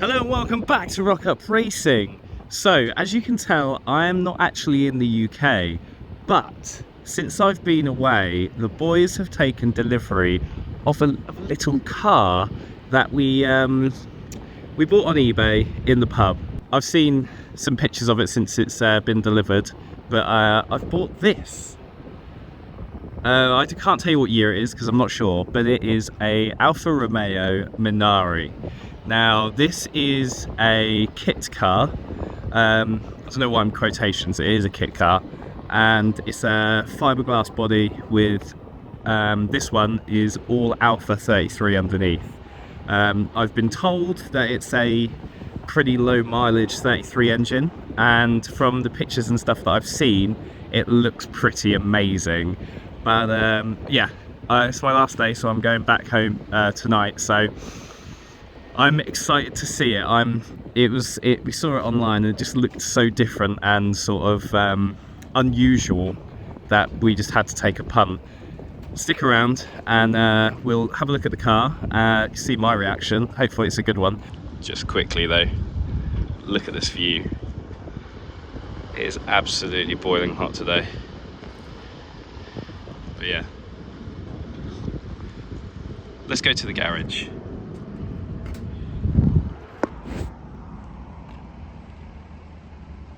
Hello and welcome back to Rock Up Racing. So, as you can tell, I am not actually in the UK, but since I've been away, the boys have taken delivery of a little car that we bought on eBay in the pub. I've seen some pictures of it since it's been delivered, but I've bought this. I can't tell you what year it is because I'm not sure, but it is a Alfa Romeo Minari. Now, this is a kit car. I don't know why I'm quotations. It is a kit car, and it's a fiberglass body with this one is all Alfa 33 underneath. I've been told that it's a pretty low mileage 33 engine, and from the pictures and stuff that I've seen, it looks pretty amazing. But yeah, it's my last day, so I'm going back home tonight. So I'm excited to see it. We saw it online and it just looked so different and sort of unusual that we just had to take a punt. Stick around and we'll have a look at the car, see my reaction. Hopefully it's a good one. Just quickly though, look at this view. It is absolutely boiling hot today. But yeah, let's go to the garage.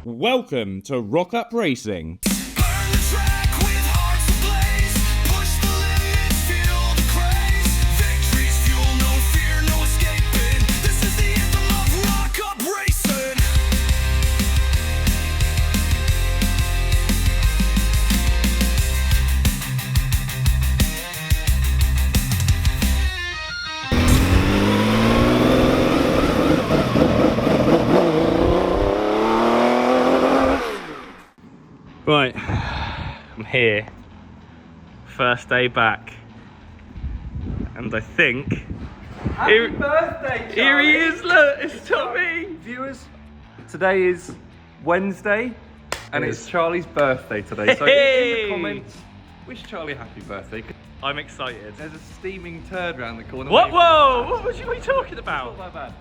Welcome to Rock Up Racing. Right, I'm here, first day back, and I think Happy birthday, Charlie! Here he is, look, it's Tommy! Viewers, today is Wednesday, and it's Charlie's birthday today, so in the comments, wish Charlie a happy birthday. I'm excited. There's a steaming turd round the corner. What? Whoa! What was you talking about? Not that bad.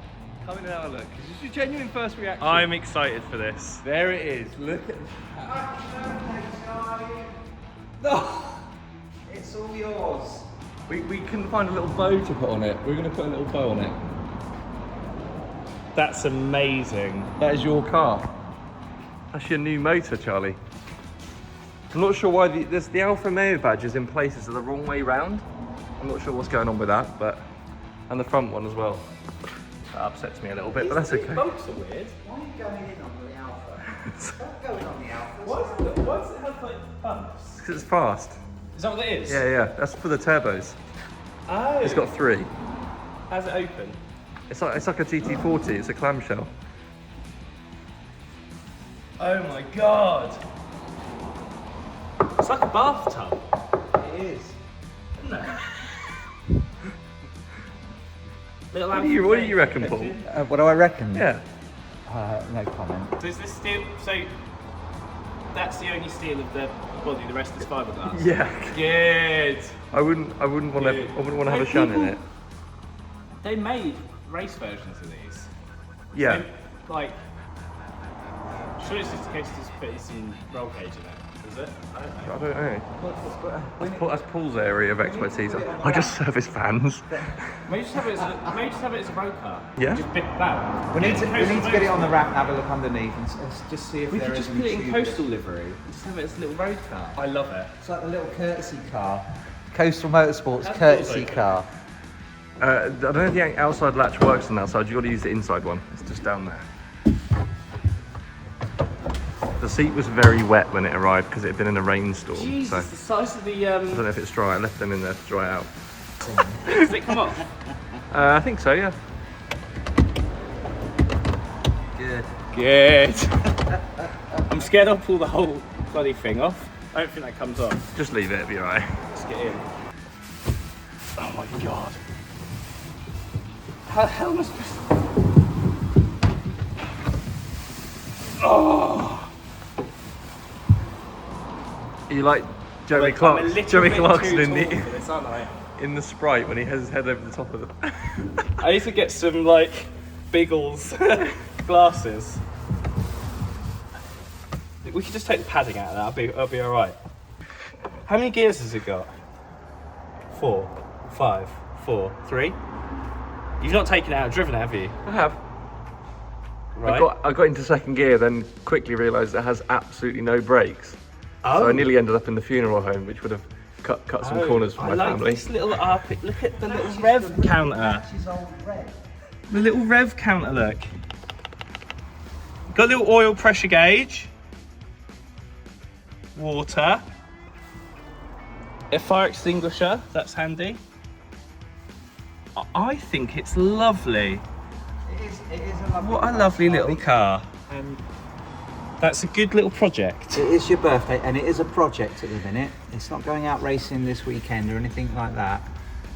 Come in and have a look. This is your genuine first reaction. I'm excited for this. There it is, look at Happy birthday, Charlie! No! It's all yours. We couldn't find a little bow to put on it. We're going to put a little bow on it. That's amazing. That is your car. That's your new motor, Charlie. I'm not sure why the Alfa Romeo badge is in places are the wrong way round. I'm not sure what's going on with that, but and the front one as well. That upsets me a little bit, but that's okay. These bumps are weird. Why are you going in on the Alfa? Stop going on the Alfa. Why does it have like bumps? Because it's fast. Is that what it is? Yeah, that's for the turbos. Oh. It's got 3. How's it open? It's like a GT40. It's a clamshell. Oh my god. It's like a bathtub. It is. Isn't it? What do you reckon, Paul? What do I reckon? Yeah. No comment. So is this steel? So that's the only steel of the body. The rest is fiberglass. Yeah. Good. I wouldn't want to have a shun in it. They made race versions of these. Yeah. So, like, sure, it's just a case of just putting some roll cage in it. Is it? I don't know. I don't know. That's Paul's area of expertise. I just service fans. Maybe just have it as a road car. Yeah. Just bit that. We need to get it on the rack and have a look underneath and just see if We there could is just any put it in tube coastal livery. Just have it as a little road car. I love it. It's like the little courtesy car. Coastal Motorsports That's courtesy also car. I don't know if the outside latch works on the outside. You've got to use the inside one. It's just down there. The seat was very wet when it arrived because it had been in a rainstorm. Jesus, So the size of the I don't know if it's dry. I left them in there to dry out. Does it come off? I think so, yeah. Good. Good. I'm scared I'll pull the whole bloody thing off. I don't think that comes off. Just leave it, it'll be alright. Let's get in. Oh my god. How the hell am I supposed to... Oh! You like Joey Like, Clark? I'm a little Joey bit Clarkson too in tall for the this, aren't I? in the Sprite when he has his head over the top of it. I need to get some like Biggles glasses. We could just take the padding out of that. I'll be all right. How many gears has it got? 4, 5, 4, 3. You've not taken it out and driven it, have you? I have. Right. I got into second gear, then quickly realised it has absolutely no brakes. Oh. So I nearly ended up in the funeral home, which would have cut some corners for my family. This little look at the little rev counter. That's his old red. The little rev counter, look. Got a little oil pressure gauge. Water. A fire extinguisher, that's handy. I think it's lovely. It is a lovely What a car, lovely Charlie. little car. That's a good little project. It is your birthday, and it is a project at the minute. It's not going out racing this weekend or anything like that.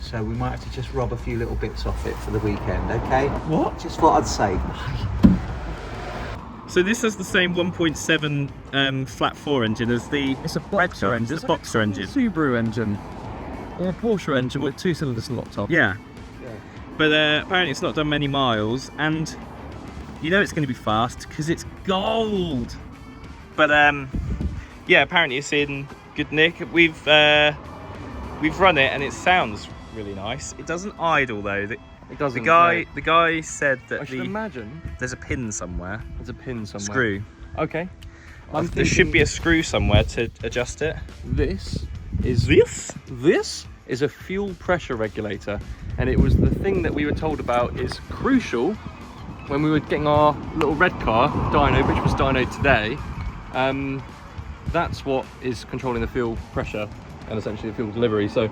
So we might have to just rob a few little bits off it for the weekend, okay? What? Just thought I'd say. So this has the same 1.7 flat 4 engine as the... It's a boxer engine. It's a boxer engine. Subaru engine. Or a Porsche engine with 2 cylinders locked up. Yeah. But apparently it's not done many miles, and you know it's going to be fast because it's gold. But yeah, apparently it's in good nick. We've run it and it sounds really nice. It doesn't idle though. It doesn't. The guy said that I should imagine there's a pin somewhere. there's a pin somewhere. Screw. Okay. There should be a screw somewhere to adjust it. This is This? is a fuel pressure regulator, and it was the thing that we were told about is crucial when we were getting our little red car dyno, which was dyno today. That's what is controlling the fuel pressure and essentially the fuel delivery. So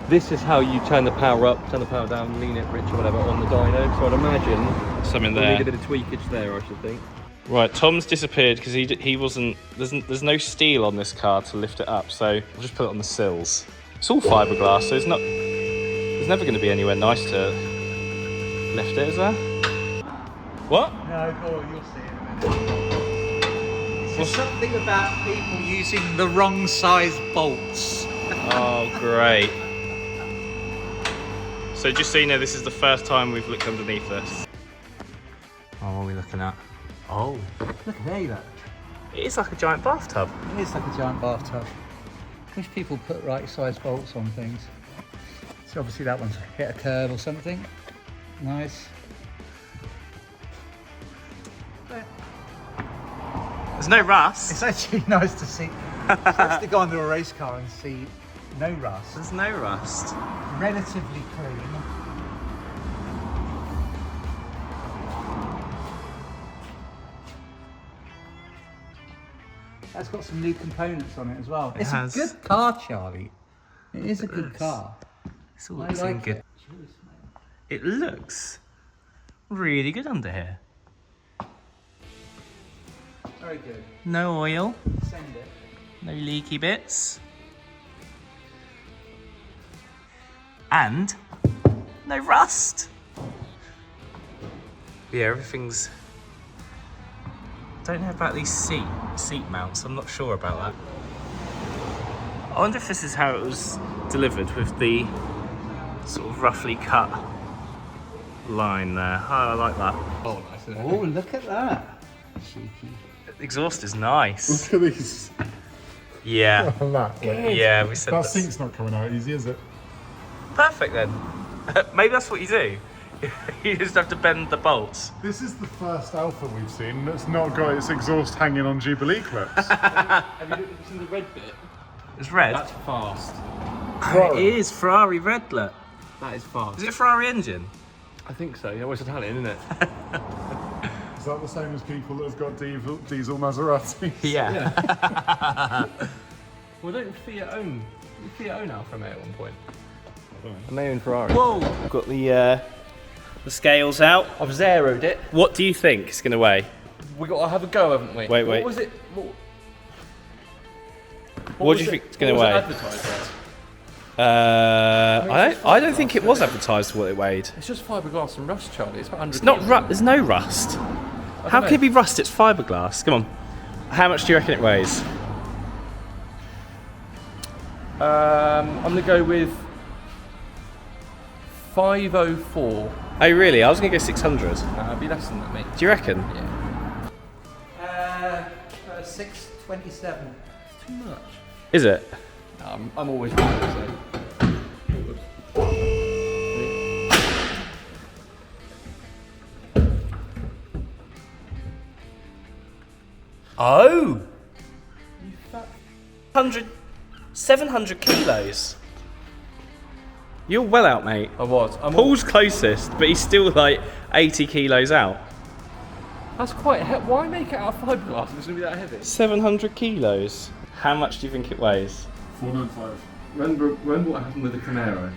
this is how you turn the power up, turn the power down, lean it, rich or whatever on the dyno. So I'd imagine Something we'll there. need a bit of tweakage there, I should think. Right, Tom's disappeared because he wasn't. There's no steel on this car to lift it up, so we'll just put it on the sills. It's all fiberglass, so it's not. There's never going to be anywhere nice to lift it, is there? What? No, go on, you'll see it in a minute. There's something about people using the wrong size bolts. Oh, great. So just so you know, this is the first time we've looked underneath this. Oh, what are we looking at? Oh, Look, there you go. it is like a giant bathtub. It is like a giant bathtub. Wish people put right size bolts on things. So obviously that one's hit a curve or something. Nice. There's no rust. It's actually nice to see. It's nice to go under a race car and see no rust. There's no rust. Relatively clean. That's got some new components on it as well. It's has. a good car, Charlie. It is a good car. It's all I looking like good. it. Cheers, mate. It looks really good under here. Very good. No oil, Send it. no leaky bits. And no rust. Yeah, everything's... Don't know about these seat mounts. I'm not sure about that. I wonder if this is how it was delivered with the sort of roughly cut line there. Oh, I like that. Oh, nice, isn't it? Oh, look at that. Cheeky. The exhaust is nice. Look at these. Yeah. On that. Like, Yeah, we said that that. seat's not coming out easy, is it? Perfect then. Maybe that's what you do. You just have to bend the bolts. This is the first Alfa we've seen that's not got its exhaust hanging on Jubilee clips. Have you seen the red bit? It's red. That's fast. Oh, it is Ferrari red, look. That is fast. Is it a Ferrari engine? I think so. Yeah, well, it's Italian, isn't it? Is that the same as people that have got diesel Maseratis? Yeah. Well, don't Fiat own Alfa Romeo at one point? And they own Ferrari. Whoa! Got the scales out. I've zeroed it. What do you think it's going to weigh? We got to have a go, haven't we? Wait. What was it? What do you think it's going to weigh? Advertised as? I don't think it was advertised what it weighed. It's just fiberglass and rust, Charlie. It's about 100. It's not rust. There's no rust. How know. can it be rust? It's fiberglass. Come on. How much do you reckon it weighs? I'm gonna go with 504. Oh really? I was gonna go 600. It'd be less than that, mate. Do you reckon? Yeah. 627. Too much. Is it? No, I'm always right, so. Oh! 700 kilos. You're well out, mate. I was. Paul's closest, but he's still like 80 kilos out. That's quite why make it out of fiberglass if it's going to be that heavy? 700 kilos. How much do you think it weighs? 495. Remember what happened with the Camaro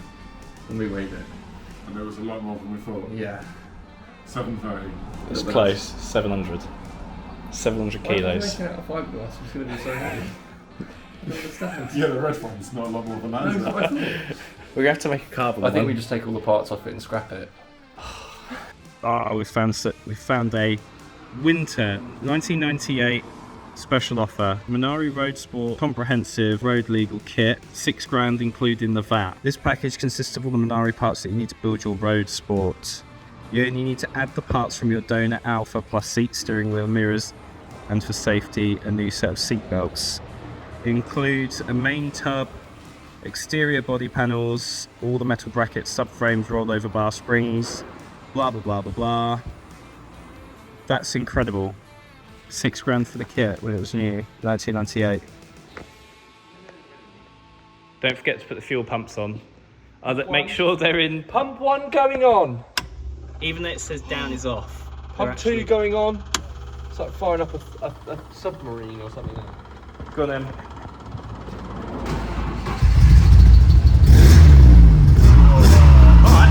when we weighed it? And it was a lot more than we thought. Yeah. 730. It's close. 700. 700 kilos. Why make it out of fiberglass if it's going to be so heavy? I don't understand. Yeah, the red one's not a lot more than that, is it? We're gonna have to make a carbon I think one. we just take all the parts off it and scrap it. We found a winter 1998 special offer Minari Road Sport comprehensive road legal kit, £6,000 including the VAT. This package consists of all the Minari parts that you need to build your road sport. You only need to add the parts from your donor Alfa plus seat, steering wheel, mirrors, and for safety a new set of seat belts. It includes a main tub, exterior body panels, all the metal brackets, subframes, rollover bar springs, blah blah blah blah blah. That's incredible. £6,000 for the kit when it was new, 1998. Don't forget to put the fuel pumps on. Make sure they're in. Pump 1 going on. Even though it says down is off. Pump 2 going on. It's like firing up a submarine or something. Go on then.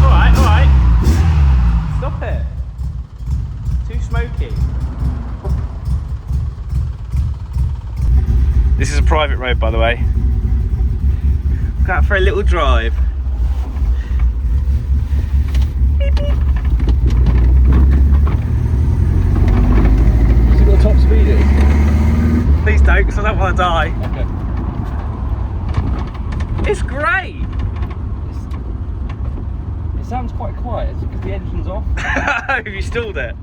Alright. Stop it. Too smoky. This is a private road, by the way. Go out for a little drive. Has it got top speed in? Please don't, because I don't want to die. Okay. It's great. It sounds quite quiet because the engine's off. Have you stalled it?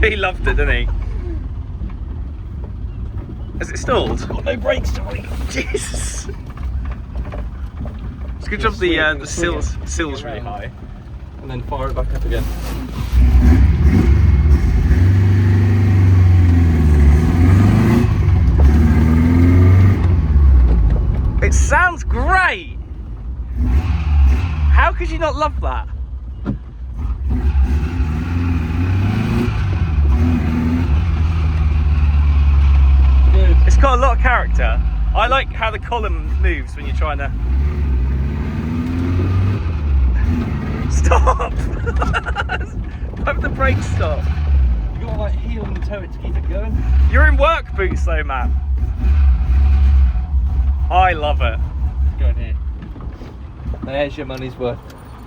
He loved it, didn't he? Has it stalled? Got no brakes, Charlie. Jesus. It's a good job the sill's really high. And then fire it back up again. It sounds great! How could you not love that? Good. It's got a lot of character. I like how the column moves when you're trying to... Stop! Hope the brakes stop. You got to like heel and toe it to keep it going. You're in work boots though, man. I love it. Go in here. There's your money's worth.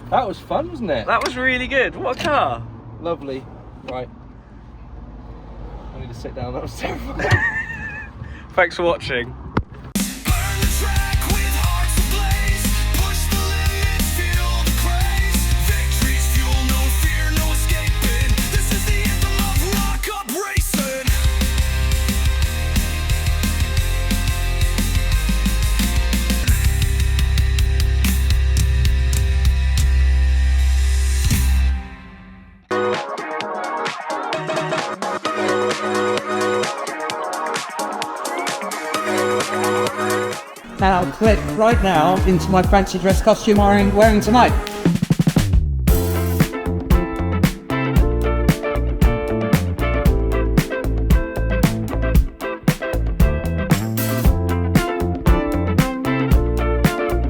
That was fun, wasn't it? That was really good. What a car. Lovely. Right. I need to sit down. That was terrible. Thanks for watching. Now click right now into my fancy dress costume I'm wearing tonight.